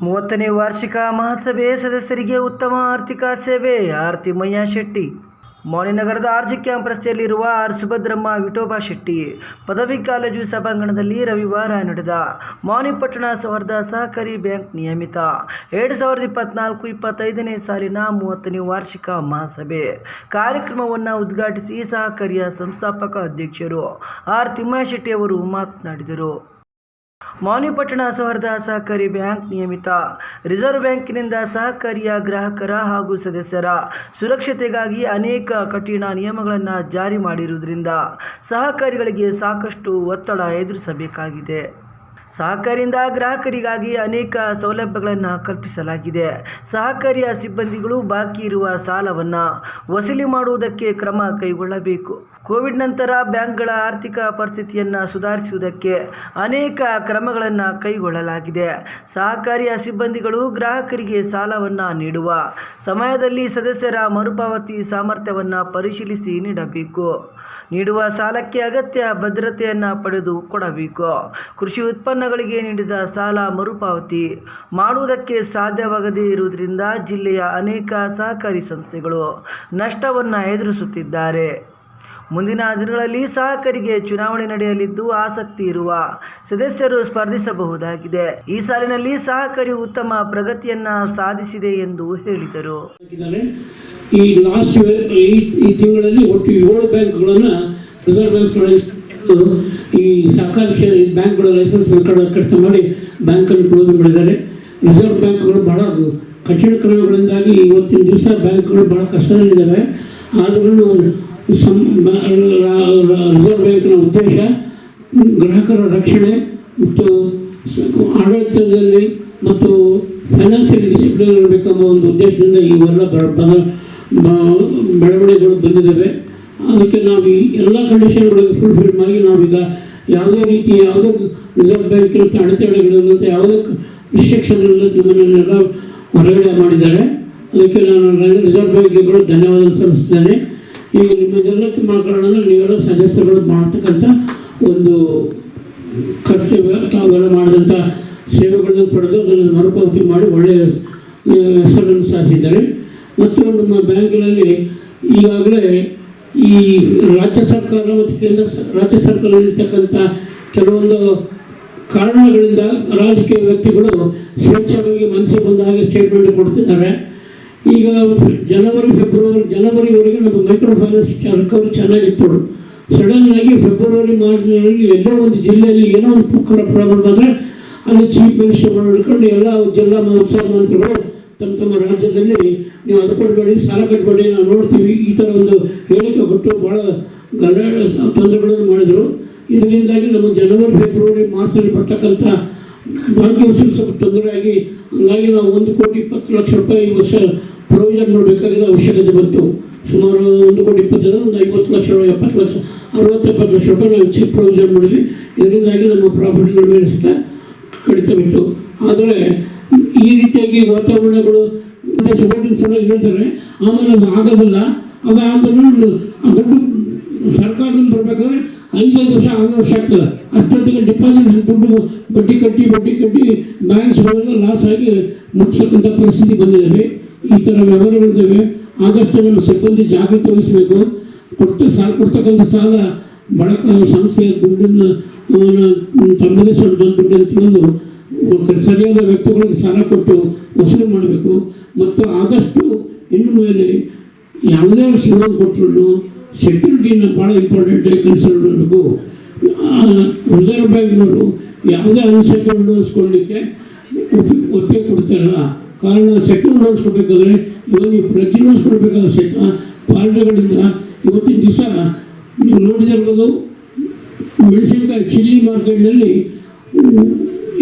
30ನೇ ವಾರ್ಷಿಕ ಮಹಾಸಭೆ ಸದಸ್ಯರಿಗೆ ಉತ್ತಮ ಆರ್ಥಿಕ ಸೇವೆ ಆರ್ ತಿಮ್ಮಯ್ಯ ಶೆಟ್ಟಿ. ಮೌನಿನಗರದ ಆರ್ಜಿ ಕ್ಯಾಂಪ್ ರಸ್ತೆಯಲ್ಲಿರುವ ಆರ್ ಸುಭದ್ರಮ್ಮ ವಿಠೋಬಾ ಶೆಟ್ಟಿ ಪದವಿ ಕಾಲೇಜು ಸಭಾಂಗಣದಲ್ಲಿ ರವಿವಾರ ನಡೆದ ಮೌನಿ ಪಟ್ಟಣ ಸೌಹಾರ್ದ ಸಹಕಾರಿ ಬ್ಯಾಂಕ್ ನಿಯಮಿತ 2024-25ನೇ ಸಾಲಿನ 30ನೇ ವಾರ್ಷಿಕ ಮಹಾಸಭೆ ಕಾರ್ಯಕ್ರಮವನ್ನು ಉದ್ಘಾಟಿಸಿ ಸಹಕಾರಿಯ ಸಂಸ್ಥಾಪಕ ಅಧ್ಯಕ್ಷರು ಆರ್ ತಿಮ್ಮಯ್ಯ ಶೆಟ್ಟಿ ಅವರು ಮಾತನಾಡಿದರು. ಮೌನಿ ಪಟ್ಟಣ ಸೌಹಾರ್ದ ಸಹಕಾರಿ ಬ್ಯಾಂಕ್ ನಿಯಮಿತ ರಿಸರ್ವ್ ಬ್ಯಾಂಕಿನಿಂದ ಸಹಕಾರಿಯ ಗ್ರಾಹಕರ ಹಾಗೂ ಸದಸ್ಯರ ಸುರಕ್ಷತೆಗಾಗಿ ಅನೇಕ ಕಠಿಣ ನಿಯಮಗಳನ್ನು ಜಾರಿ ಮಾಡಿರುವುದರಿಂದ ಸಹಕಾರಿಗಳಿಗೆ ಸಾಕಷ್ಟು ಒತ್ತಡ ಎದುರಿಸಬೇಕಾಗಿದೆ. ಸಹಕಾರಿಯಿಂದ ಗ್ರಾಹಕರಿಗಾಗಿ ಅನೇಕ ಸೌಲಭ್ಯಗಳನ್ನು ಕಲ್ಪಿಸಲಾಗಿದೆ. ಸಹಕಾರಿಯ ಸಿಬ್ಬಂದಿಗಳು ಬಾಕಿ ಇರುವ ಸಾಲವನ್ನು ವಸೂಲಿ ಮಾಡುವುದಕ್ಕೆ ಕ್ರಮ ಕೈಗೊಳ್ಳಬೇಕು. ಕೋವಿಡ್ ನಂತರ ಬ್ಯಾಂಕ್ಗಳ ಆರ್ಥಿಕ ಪರಿಸ್ಥಿತಿಯನ್ನು ಸುಧಾರಿಸುವುದಕ್ಕೆ ಅನೇಕ ಕ್ರಮಗಳನ್ನು ಕೈಗೊಳ್ಳಲಾಗಿದೆ. ಸಹಕಾರಿಯ ಸಿಬ್ಬಂದಿಗಳು ಗ್ರಾಹಕರಿಗೆ ಸಾಲವನ್ನು ನೀಡುವ ಸಮಯದಲ್ಲಿ ಸದಸ್ಯರ ಮರುಪಾವತಿ ಸಾಮರ್ಥ್ಯವನ್ನು ಪರಿಶೀಲಿಸಿ ನೀಡಬೇಕು. ನೀಡುವ ಸಾಲಕ್ಕೆ ಅಗತ್ಯ ಭದ್ರತೆಯನ್ನು ಪಡೆದು ಕೊಡಬೇಕು. ಕೃಷಿ ಉತ್ಪನ್ನಗಳಿಗೆ ನೀಡಿದ ಸಾಲ ಮರುಪಾವತಿ ಮಾಡುವುದಕ್ಕೆ ಸಾಧ್ಯವಾಗದೇ ಇರುವುದರಿಂದ ಜಿಲ್ಲೆಯ ಅನೇಕ ಸಹಕಾರಿ ಸಂಸ್ಥೆಗಳು ನಷ್ಟವನ್ನು ಎದುರಿಸುತ್ತಿದ್ದಾರೆ. ಮುಂದಿನ ದಿನಗಳಲ್ಲಿ ಸಹಕಾರಿಗೆ ಚುನಾವಣೆ ನಡೆಯಲಿದ್ದು ಆಸಕ್ತಿ ಇರುವ ಸದಸ್ಯರು ಸ್ಪರ್ಧಿಸಬಹುದಾಗಿದೆ. ಈ ಸಾಲಿನಲ್ಲಿ ಸಹಕಾರಿ ಉತ್ತಮ ಪ್ರಗತಿಯನ್ನು ಸಾಧಿಸಿದೆ ಎಂದು ಹೇಳಿದರು. ಈ ಲಾಸ್ಟ್ ಈ ತಿಂಗಳಲ್ಲಿ ಒಟ್ಟು 7 ಬ್ಯಾಂಕ್ಗಳನ್ನು ರಿಸರ್ವ್ ಬ್ಯಾಂಕ್ ಈ ಸಹಕಾರಿ ಬ್ಯಾಂಕ್ಗಳ ಲೈಸೆನ್ಸ್ ಕಡಿತ ಮಾಡಿ ಬ್ಯಾಂಕನ್ನು ಕ್ಲೋಸ್ ಮಾಡಿದ್ದಾರೆ. ರಿಸರ್ವ್ ಬ್ಯಾಂಕ್ಗಳು ಬಹಳ ಕಠಿಣ ಕ್ರಮಗಳಿಂದಾಗಿ ಇವತ್ತಿನ ದಿವಸ ಬ್ಯಾಂಕ್ಗಳು ಬಹಳ ಕಷ್ಟದಲ್ಲಿದ್ದಾವೆ. ಆದ್ರೂ ರಿಸರ್ವ್ ಬ್ಯಾಂಕ್ನ ಉದ್ದೇಶ ಗ್ರಾಹಕರ ರಕ್ಷಣೆ ಮತ್ತು ಆಡಳಿತದಲ್ಲಿ ಮತ್ತು ಫೈನಾನ್ಷಿಯಲ್ ಡಿಸಿಪ್ಲಿನ್ ಇರಬೇಕೆಂಬ ಒಂದು ಉದ್ದೇಶದಿಂದ ಇವೆಲ್ಲ ಬೆಳವಣಿಗೆಗಳು ಬಂದಿದ್ದಾವೆ. ಅದಕ್ಕೆ ನಾವು ಈ ಎಲ್ಲ ಕಂಡೀಷನ್ಗಳಿಗೆ ಫುಲ್ಫಿಲ್ ಮಾಡಿ ನಾವೀಗ ಯಾವುದೇ ರೀತಿ ಯಾವುದೇ ರಿಸರ್ವ್ ಬ್ಯಾಂಕಿನ ಅಡೆತಡೆಗಳಿಲ್ಲಂತೆ ಯಾವುದೇ ರಿಸ್ಟ್ರಿಕ್ಷನ್ ನಮ್ಮನ್ನೆಲ್ಲ ಹೊರಗಡೆ ಮಾಡಿದ್ದಾರೆ. ಅದಕ್ಕೆ ನಾನು ರಿಸರ್ವ್ ಬ್ಯಾಂಕ್ಗಳು ಧನ್ಯವಾದ ಸಲ್ಲಿಸ್ತೇನೆ. ಈಗ ನಿಮ್ಮದೆಲ್ಲಕ್ಕೆ ಮಾತಾಡೋಣ, ನೀವೆಲ್ಲ ಸದಸ್ಯಗಳು ಮಾಡ್ತಕ್ಕಂಥ ಒಂದು ಕರ್ತವ್ಯ ತಾವೆಲ್ಲ ಮಾಡಿದಂಥ ಸೇವೆಗಳನ್ನು ಪಡೆದು ಅದನ್ನು ಮರುಪಾವತಿ ಮಾಡಿ ಒಳ್ಳೆಯ ಹೆಸರನ್ನು ಸಾಧಿಸಿದ್ದಾರೆ. ಮತ್ತು ನಮ್ಮ ಬ್ಯಾಂಕಿನಲ್ಲಿ ಈಗಾಗಲೇ ಈ ರಾಜ್ಯ ಸರ್ಕಾರ ಮತ್ತು ರಾಜ್ಯ ಸರ್ಕಾರದಲ್ಲಿರ್ತಕ್ಕಂಥ ಕೆಲವೊಂದು ಕಾರಣಗಳಿಂದ ರಾಜಕೀಯ ವ್ಯಕ್ತಿಗಳು ಸ್ವೇಚ್ಛವಾಗಿ ಮನಸ್ಸಿಗೆ ಬಂದ ಹಾಗೆ ಸ್ಟೇಟ್ಮೆಂಟ್ ಕೊಡ್ತಿದ್ದಾರೆ. ಈಗ ಜನವರಿವರೆಗೆ ನಮ್ಮ ಮೈಕ್ರೋ ಫೈನಾನ್ಸ್ ರಿಕವರಿ ಚೆನ್ನಾಗಿತ್ತು. ಸಡನ್ ಆಗಿ ಫೆಬ್ರವರಿ ಮಾರ್ಚ್ನಲ್ಲಿ ಎಲ್ಲೋ ಒಂದು ಜಿಲ್ಲೆಯಲ್ಲಿ ಏನೋ ಒಂದು ಪ್ರಾಬ್ಲಮ್ ಆದರೆ ಅಲ್ಲಿ ಚೀಫ್ ಮಿನಿಸ್ಟರ್ಗಳು ಹಿಡ್ಕೊಂಡು ಎಲ್ಲ ಜಿಲ್ಲಾ ಉತ್ಸವ ಮಂತ್ರಿಗಳು ತಮ್ಮ ರಾಜ್ಯದಲ್ಲಿ ನೀವು ಅದು ಕೊಡಬೇಡಿ, ಸಾಲ ಕಟ್ಟಬೇಡಿ, ನಾವು ನೋಡ್ತೀವಿ, ಈ ಥರ ಒಂದು ಹೇಳಿಕೆ ಕೊಟ್ಟು ಭಾಳ ತೊಂದರೆಗಳನ್ನು ಮಾಡಿದರು. ಇದರಿಂದಾಗಿ ನಮ್ಮ ಜನವರಿ ಫೆಬ್ರವರಿ ಮಾರ್ಚಲ್ಲಿ ಬರ್ತಕ್ಕಂಥ ಬಾಕಿ ವಸೂಲಿ ಸ್ವಲ್ಪ ತೊಂದರೆಯಾಗಿ ಹಂಗಾಗಿ ನಾವು 1,20,00,000 ರೂಪಾಯಿ ಈ ವರ್ಷ ಪ್ರೊವಿಷನ್ ಮಾಡಬೇಕಾಗಿದ್ದ ಅವಶ್ಯಕತೆ ಬಂತು. ಸುಮಾರು 1,20,00,000 ಒಂದು 50 ಲಕ್ಷ, 70 ಲಕ್ಷ, 60-70 ಲಕ್ಷ ರೂಪಾಯಿ ನಾವು ಹೆಚ್ಚಿಗೆ ಪ್ರೊವಿಷನ್ ಮಾಡಿದ್ವಿ. ಇದರಿಂದಾಗಿ ನಮ್ಮ ಪ್ರಾಫಿಟ್ಗಳ ಮೇಲೆ ಸಹ ಕಡಿತ ಬಿತ್ತು. ಆದರೆ ಈ ರೀತಿಯಾಗಿ ವಾತಾವರಣಗಳು ಸಲ ಹೇಳ್ತಾರೆ, ಆಮೇಲೆ ಅದು ಆಗೋದಿಲ್ಲ. ಆದರೂ ದುಡ್ಡು ಸರ್ಕಾರದಿಂದ ಬರಬೇಕಾದ್ರೆ 5 ವರ್ಷ 6 ವರ್ಷ ಆಗ್ತದೆ. ಅಷ್ಟೊತ್ತಿಗೆ ಡಿಪಾಸಿಟ್ ದುಡ್ಡು ಬಡ್ಡಿ ಕಟ್ಟಿ ಬ್ಯಾಂಕ್ಸ್ಗಳೆಲ್ಲ ಲಾಸ್ ಆಗಿ ಮುಗಿಸ್ತಕ್ಕಂಥ ಪರಿಸ್ಥಿತಿ ಬಂದಿದ್ದಾವೆ. ಈ ಥರ ವ್ಯವಹಾರಗಳಿದ್ದಾವೆ. ಆದಷ್ಟು ನಮ್ಮ ಸಿಬ್ಬಂದಿ ಜಾಗೃತಿ ವಹಿಸಬೇಕು. ಕೊಡ್ತಕ್ಕಂಥ ಸಾಲ ಬಳಕ ಸಂಸ್ಥೆಯ ದುಡ್ಡನ್ನು ತಮ್ಮದೇ ಸ್ವಂತ ದುಡ್ಡನ್ನು ತಿಳಿದು ಸರಿಯಾದ ವ್ಯಕ್ತಿಗಳಿಗೆ ಸಾಲ ಕೊಟ್ಟು ವಸೂಲಿ ಮಾಡಬೇಕು. ಮತ್ತು ಆದಷ್ಟು ಇನ್ನು ಮೇಲೆ ಯಾವುದೇ ಲೋನ್ ಕೊಟ್ಟರು ಸೆಕ್ಯೂರಿಟಿನ ಭಾಳ ಇಂಪಾರ್ಟೆಂಟ್ ಆಗಿ ಕಲಿಸಬೇಕು. ರಿಸರ್ವ್ ಬ್ಯಾಂಕ್ನವರು ಯಾವುದೇ ಅನ್ಸೆಕ್ಯೂರ್ಡ್ ಲೋನ್ಸ್ ಕೊಡಲಿಕ್ಕೆ ಒಪ್ಪಿಗೆ ಕೊಡ್ತಾರಲ್ಲ. ಕಾರಣ ಸೆಕ್ಯೂರ್ಡ್ ಲೋನ್ಸ್ ಕೊಡಬೇಕಾದ್ರೆ ಇವಾಗ ನೀವು ಪ್ರೆಜ್ ಲೋನ್ಸ್ ಕೊಡಬೇಕಾದ್ರೆ ಪಾರ್ಟಿಗಳಿಂದ ಇವತ್ತಿನ ದಿವಸ ನೀವು ನೋಡಿದಿರ್ಬೋದು, ಮೆಣಸಿನಕಾಯಿ ಚಿಲ್ಲಿ ಮಾರ್ಕೆಟ್ನಲ್ಲಿ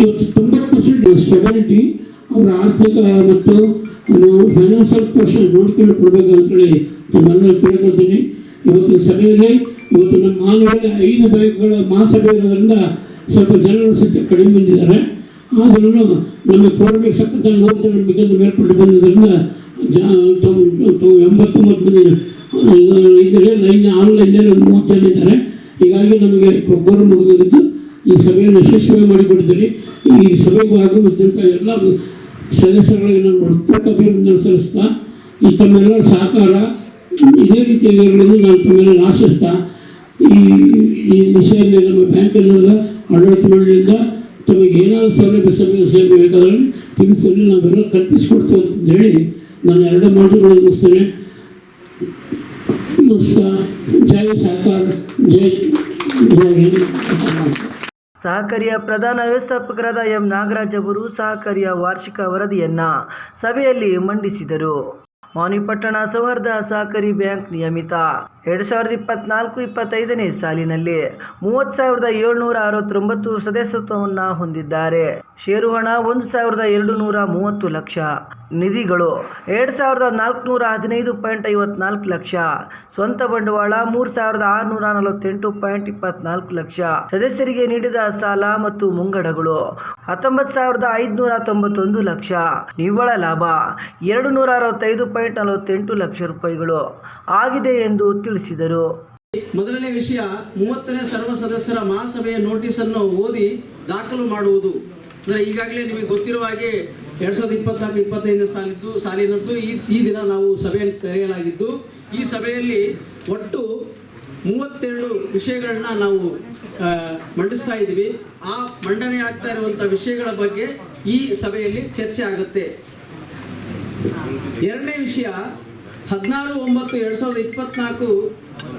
ಇವತ್ತು 90% ಸ್ಟೆಬಿಲಿಟಿ ಅವರ ಆರ್ಥಿಕ ಮತ್ತು ಫೈನಾನ್ಷಿಯಲ್ ಪರ್ಸನ್ ನೋಡ್ಕೊಂಡು ಕೊಡಬೇಕು ಅಂತೇಳಿ ತಮ್ಮೆಲ್ಲ ಕೇಳ್ಕೊಳ್ತೀನಿ. ಇವತ್ತಿನ ಸಭೆಯಲ್ಲಿ ನಮ್ಮ ಮಾನವರಲ್ಲಿ 5 ಬ್ಯಾಂಕ್ಗಳ ಮಹಾಸಭೆ ಇರೋದ್ರಿಂದ ಸ್ವಲ್ಪ ಜನರ ಸಂಖ್ಯೆ ಕಡಿಮೆ ಬಂದಿದ್ದಾರೆ. ಆದ್ರೂ ನಮಗೆ ಕೋರ್ಮಿಗೆ ಸಕ್ಕಂತ 100 ಜನ ಮಿಕ್ಕನ್ನು ಮೇಲ್ಪಟ್ಟು ಬಂದಿದ್ದರಿಂದ 89 ಮಂದಿ ಇದರಲ್ಲಿ ಆನ್ಲೈನ್ನಲ್ಲಿ ಒಂದು 30 ಜನ ಇದ್ದಾರೆ. ಹೀಗಾಗಿ ನಮಗೆ ಕೋರ್ ಮುಗಿದಿದ್ದು ಈ ಸಭೆಯನ್ನು ಯಶಸ್ವಿ ಮಾಡಿಕೊಟ್ಟಿದ್ದೀರಿ. ಈ ಸಭೆಗೂ ಆಗಮಿಸಿದಂಥ ಎಲ್ಲ ಸದಸ್ಯಗಳಿಗೆ ನಾನು ಹೃತ್ಪೂರ್ವಕ ಅಭಿನಂದನೆ ಸಲ್ಲಿಸ್ತಾ ಈ ತಮ್ಮೆಲ್ಲರ ಸಹಕಾರ ಇದೇ ರೀತಿಯಾಗಿರಲಿ ನಾನು ತಮ್ಮೆಲ್ಲ ಆಶಿಸ್ತಾ ಈ ವಿಷಯದಲ್ಲಿ ನಮ್ಮ ಬ್ಯಾಂಕಿನ ಆಡಳಿತ ಮಂಡಳಿಯಿಂದ ತಮಗೆ ಏನಾದರೂ ಸೌಲಭ್ಯ ಬೇಕಾದ್ರೆ ತಿಳಿಸಲು ನಾವೆಲ್ಲ ಕಲ್ಪಿಸಿಕೊಡ್ತೇವೆ ಅಂತ ಹೇಳಿ ನಾನು 2 ಮಾತುಗಳನ್ನು ಮುಗಿಸ್ತೇನೆ. ಜೈ ಸಹಕಾರ, ಜೈ ಸಹಕಾರಿಯ ಪ್ರಧಾನ ವ್ಯವಸ್ಥಾಪಕರಾದ ಎಂ ನಾಗರಾಜ್ ಅವರು ಸಹಕಾರಿಯ ವಾರ್ಷಿಕ ವರದಿಯನ್ನ ಸಭೆಯಲ್ಲಿ ಮಂಡಿಸಿದರು. ಮಾನಿಪಟ್ಟಣ ಸೌಹಾರ್ದ ಸಹಕಾರಿ ಬ್ಯಾಂಕ್ ನಿಯಮಿತ 2024-25ನೇ ಸಾಲಿನಲ್ಲಿ 30,769 ಸದಸ್ಯತ್ವವನ್ನು ಹೊಂದಿದ್ದಾರೆ. ಷೇರು ಹಣ 1,230 ಲಕ್ಷ, ನಿಧಿಗಳು 2,415.54 ಲಕ್ಷ, ಸ್ವಂತ ಬಂಡವಾಳ 3,648.24 ಲಕ್ಷ, ಸದಸ್ಯರಿಗೆ ನೀಡಿದ ಸಾಲ ಮತ್ತು ಮುಂಗಡಗಳು 19,591 ಲಕ್ಷ, ನಿವ್ವಳ ಲಾಭ 265.48 ಲಕ್ಷ ರೂಪಾಯಿಗಳು ಆಗಿದೆ ಎಂದು ತಿಳಿಸಿದರು. ಮೊದಲನೇ ವಿಷಯ 30ನೇ ಸರ್ವ ಸದಸ್ಯರ ಮಹಾಸಭೆಯ ನೋಟಿಸ್ ಅನ್ನು ಓದಿ ದಾಖಲು ಮಾಡುವುದು. ಅಂದರೆ ಈಗಾಗಲೇ ನಿಮಗೆ ಗೊತ್ತಿರುವ ಹಾಗೆ 2024-25 ಸಾಲಿನದ್ದು ಈ ದಿನ ನಾವು ಸಭೆಯನ್ನು ಕರೆಯಲಾಗಿದ್ದು, ಈ ಸಭೆಯಲ್ಲಿ ಒಟ್ಟು 32 ವಿಷಯಗಳನ್ನ ನಾವು ಮಂಡಿಸ್ತಾ ಇದ್ದೀವಿ. ಆ ಮಂಡನೆ ಆಗ್ತಾ ಇರುವಂಥ ವಿಷಯಗಳ ಬಗ್ಗೆ ಈ ಸಭೆಯಲ್ಲಿ ಚರ್ಚೆ ಆಗುತ್ತೆ. ಎರಡನೇ ವಿಷಯ 16/9/2024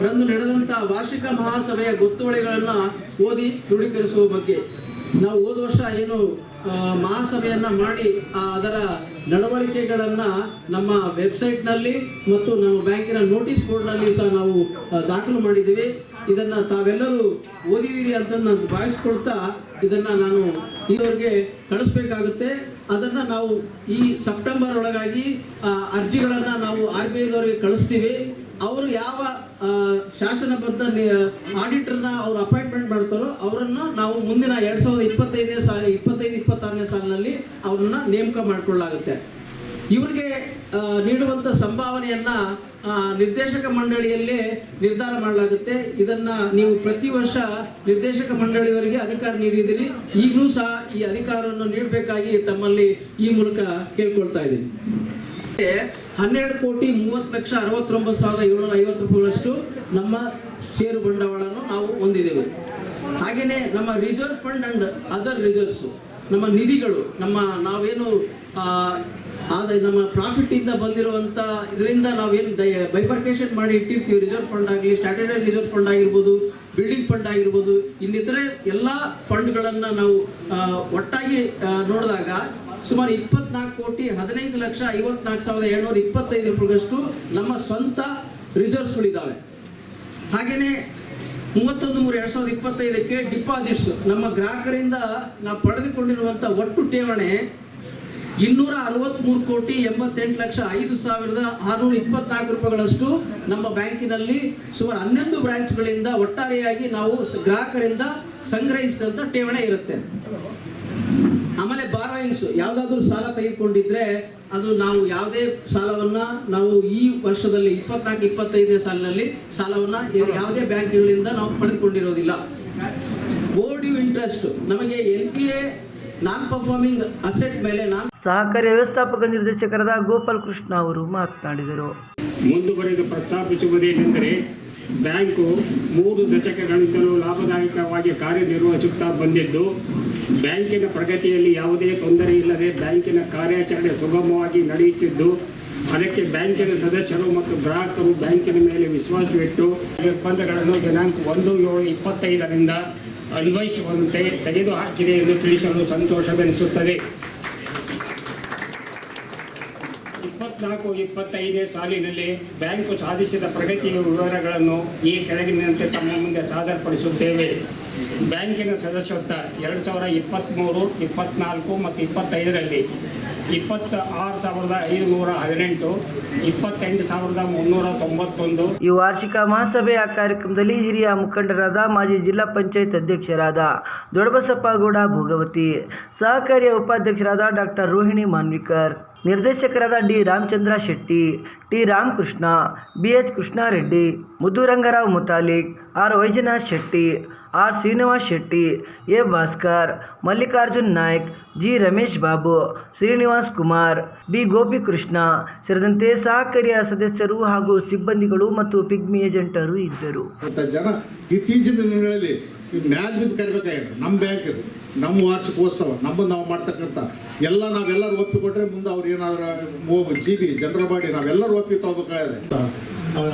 ರಂದು ನಡೆದಂಥ ವಾರ್ಷಿಕ ಮಹಾಸಭೆಯ ಗೊತ್ತುವಳಿಗಳನ್ನು ಓದಿ ದೃಢೀಕರಿಸುವ ಬಗ್ಗೆ. ನಾವು ಹೋದ ವರ್ಷ ಏನು ಮಹಾಸಭೆಯನ್ನು ಮಾಡಿ ಅದರ ನಡವಳಿಕೆಗಳನ್ನು ನಮ್ಮ ವೆಬ್ಸೈಟ್ನಲ್ಲಿ ಮತ್ತು ನಮ್ಮ ಬ್ಯಾಂಕಿನ ನೋಟಿಸ್ ಬೋರ್ಡ್ನಲ್ಲಿ ಸಹ ನಾವು ದಾಖಲು ಮಾಡಿದ್ದೀವಿ. ಇದನ್ನು ತಾವೆಲ್ಲರೂ ಓದಿದ್ದೀರಿ ಅಂತ ನಾನು ಭಾವಿಸ್ಕೊಳ್ತಾ ಇದನ್ನು ನಾನು ಇದವರಿಗೆ ಕಳಿಸ್ಬೇಕಾಗುತ್ತೆ. ಅದನ್ನು ನಾವು ಈ ಸೆಪ್ಟೆಂಬರ್ ಒಳಗಾಗಿ ಅರ್ಜಿಗಳನ್ನು ನಾವು RBIದವರಿಗೆ ಕಳಿಸ್ತೀವಿ. ಅವರು ಯಾವ ಶಾಸನಬದ್ಧ ಆಡಿಟರ್ನ ಅವರು ಅಪಾಯಿಂಟ್ಮೆಂಟ್ ಮಾಡ್ತಾರೋ ಅವರನ್ನು ನಾವು ಮುಂದಿನ 2025-26ನೇ ಸಾಲಿನಲ್ಲಿ ಅವರನ್ನ ನೇಮಕ ಮಾಡಿಕೊಳ್ಳಲಾಗುತ್ತೆ. ಇವರಿಗೆ ನೀಡುವಂಥ ಸಂಭಾವನೆಯನ್ನ ನಿರ್ದೇಶಕ ಮಂಡಳಿಯಲ್ಲೇ ನಿರ್ಧಾರ ಮಾಡಲಾಗುತ್ತೆ. ಇದನ್ನ ನೀವು ಪ್ರತಿ ವರ್ಷ ನಿರ್ದೇಶಕ ಮಂಡಳಿಯವರಿಗೆ ಅಧಿಕಾರ ನೀಡಿದ್ದೀರಿ. ಈಗಲೂ ಸಹ ಈ ಅಧಿಕಾರವನ್ನು ನೀಡಬೇಕಾಗಿ ತಮ್ಮಲ್ಲಿ ಈ ಮೂಲಕ ಕೇಳ್ಕೊಳ್ತಾ ಇದ್ದೀನಿ. 12,30,60,69,750 ರೂಪಾಯಿಗಳಷ್ಟು ನಮ್ಮ ಷೇರು ಬಂಡವಾಳವನ್ನು ನಾವು ಹೊಂದಿದ್ದೇವೆ. ಹಾಗೆಯೇ ನಮ್ಮ reserve fund and other reserves, ನಮ್ಮ ನಿಧಿಗಳು, ನಾವೇನು ನಮ್ಮ ಪ್ರಾಫಿಟ್ ಇಂದ ಬಂದಿರುವಂತ ಇದರಿಂದ ನಾವೇನು ಬೈಫರ್ಕೇಶನ್ ಮಾಡಿ ಇಟ್ಟಿರ್ತೀವಿ. ರಿಸರ್ವ್ ಫಂಡ್ ಆಗಲಿ, ಸ್ಟ್ಯಾಟ್ಯೂಟರಿ ರಿಸರ್ವ್ ಫಂಡ್ ಆಗಿರ್ಬೋದು, ಬಿಲ್ಡಿಂಗ್ ಫಂಡ್ ಆಗಿರ್ಬೋದು, ಇನ್ನಿತರೆ ಎಲ್ಲ ಫಂಡ್ಗಳನ್ನ ನಾವು ಒಟ್ಟಾಗಿ ನೋಡಿದಾಗ ಸುಮಾರು 24,15,54,725 ರೂಪಾಯಿಗಳಷ್ಟು ನಮ್ಮ ಸ್ವಂತ ರಿಸರ್ವ್ಸ್ಗಳಿದ್ದಾವೆ. ಹಾಗೆಯೇ 31/3/2025ಕ್ಕೆ ಡಿಪಾಸಿಟ್ಸ್, ನಮ್ಮ ಗ್ರಾಹಕರಿಂದ ನಾವು ಪಡೆದುಕೊಂಡಿರುವಂಥ ಒಟ್ಟು ಠೇವಣಿ 263,88,05,624 ರೂಪಾಯಿಗಳಷ್ಟು ನಮ್ಮ ಬ್ಯಾಂಕಿನಲ್ಲಿ ಸುಮಾರು 11 ಬ್ರಾಂಚ್ಗಳಿಂದ ಒಟ್ಟಾರೆಯಾಗಿ ನಾವು ಗ್ರಾಹಕರಿಂದ ಸಂಗ್ರಹಿಸಿದಂಥ ಠೇವಣಿ ಇರುತ್ತೆ. ಆಮೇಲೆ ಬಾರೋಯಿಂಗ್ಸ್, ಯಾವುದಾದ್ರೂ ಸಾಲ ತೆಗೆದುಕೊಂಡಿದ್ರೆ ಅದು ನಾವು ಯಾವುದೇ ಸಾಲವನ್ನ ನಾವು ಈ ವರ್ಷದಲ್ಲಿ 24-25ನೇ ಸಾಲಿನಲ್ಲಿ ಸಾಲವನ್ನ ಯಾವುದೇ ಬ್ಯಾಂಕ್ಗಳಿಂದ ನಾವು ಪಡೆದುಕೊಂಡಿರೋದಿಲ್ಲ. ಓವರ್ ಡ್ಯೂ ಇಂಟ್ರೆಸ್ಟ್ ನಮಗೆ NPA ನಾನ್ ಪರ್ಫಾರ್ಮಿಂಗ್ ಅಸೆಟ್ ಮೇಲೆ ಸಹಕಾರಿ ವ್ಯವಸ್ಥಾಪಕ ನಿರ್ದೇಶಕರಾದ ಗೋಪಾಲ್ ಕೃಷ್ಣ ಅವರು ಮಾತನಾಡಿದರು. ಮುಂದುವರೆದು ಪ್ರಸ್ತಾಪಿಸುವುದೇನೆಂದರೆ, ಬ್ಯಾಂಕು 3 ದಶಕಗಳಿಂದಲೂ ಲಾಭದಾಯಕವಾಗಿ ಕಾರ್ಯನಿರ್ವಹಿಸುತ್ತಾ ಬಂದಿದ್ದು, ಬ್ಯಾಂಕಿನ ಪ್ರಗತಿಯಲ್ಲಿ ಯಾವುದೇ ತೊಂದರೆ ಇಲ್ಲದೆ ಬ್ಯಾಂಕಿನ ಕಾರ್ಯಾಚರಣೆ ಸುಗಮವಾಗಿ ನಡೆಯುತ್ತಿದ್ದು, ಅದಕ್ಕೆ ಬ್ಯಾಂಕಿನ ಸದಸ್ಯರು ಮತ್ತು ಗ್ರಾಹಕರು ಬ್ಯಾಂಕಿನ ಮೇಲೆ ವಿಶ್ವಾಸವಿಟ್ಟು ನಿರ್ಬಂಧಗಳನ್ನು ದಿನಾಂಕ 1/7/25ರಿಂದ ಅನ್ವಯಿಸುವಂತೆ ತೆಗೆದುಹಾಕಿದೆ ಎಂದು ತಿಳಿಸಲು ಸಂತೋಷವೆನಿಸುತ್ತದೆ. 24-25ನೇ ಸಾಲಿನಲ್ಲಿ ಬ್ಯಾಂಕು ಸಾಧಿಸಿದ ಪ್ರಗತಿಯ ವಿವರಗಳನ್ನು ಈ ಕೆಳಗಿನಂತೆ ತಮ್ಮ ಮುಂದೆ ಸಾದರಪಡಿಸುತ್ತೇವೆ. ಬ್ಯಾಂಕಿನ ಸದಸ್ಯತ್ವ 2023, 24 ಮತ್ತು 25ರಲ್ಲಿ 26,518, 28,391. ಈ ವಾರ್ಷಿಕ ಮಹಾಸಭೆಯ ಕಾರ್ಯಕ್ರಮದಲ್ಲಿ ಹಿರಿಯ ಮುಖಂಡರಾದ ಮಾಜಿ ಜಿಲ್ಲಾ ಪಂಚಾಯತ್ ಅಧ್ಯಕ್ಷರಾದ ದೊಡ್ಡಬಸಪ್ಪ ಗೌಡ ಭೋಗವತಿ, ಸಹಕಾರಿಯ ಉಪಾಧ್ಯಕ್ಷರಾದ ಡಾಕ್ಟರ್ ರೋಹಿಣಿ ಮಾನ್ವಿಕರ್, ನಿರ್ದೇಶಕರಾದ D Ramachandra Shetty, T Ramakrishna, BH Krishnareddy, Muddurangarao Mutalik, R Vaijanath Shetty, R Srinivas Shetty, A Bhaskar, Mallikarjun Naik, G Ramesh Babu, Srinivas Kumar, B Gopikrishna ಸೇರಿದಂತೆ ಸಹಕಾರಿಯ ಸದಸ್ಯರು ಹಾಗೂ ಸಿಬ್ಬಂದಿಗಳು ಮತ್ತು ಪಿಗ್ಮಿ ಏಜೆಂಟರು ಇದ್ದರು. ಜನ ಇತ್ತೀಚಿನ ದಿನಗಳಲ್ಲಿ ಮ್ಯಾಚ್ ಬಿದ್ದು ಕರಿಬೇಕಾಗಿದೆ. ನಮ್ಮ ಬ್ಯಾಂಕ್ ಇದು, ನಮ್ಮ ವಾರ್ಷಿಕೋತ್ಸವ, ನಾವು ಮಾಡ್ತಕ್ಕಂಥ ನಾವೆಲ್ಲರೂ ಒಪ್ಪಿಕೊಟ್ರೆ ಮುಂದೆ ಅವ್ರು ಏನಾದರೂ GB ಜನರ ಬಾಡಿ ನಾವೆಲ್ಲರೂ ಒಪ್ಪಿ ತಗೋಬೇಕಾಗಿದೆ.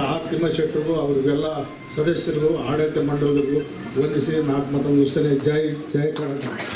ಆರ್ ತಿಮ್ಮಶೆಟ್ಟರು ಅವರಿಗೆಲ್ಲ ಸದಸ್ಯರಿಗೂ ಆಡಳಿತ ಮಂಡಳಿಗೂ ವಂದಿಸಿ 4 ಮತ ಮುಗಿಸ್ತೇನೆ. ಜೈ ಕರ್ನಾಟಕ.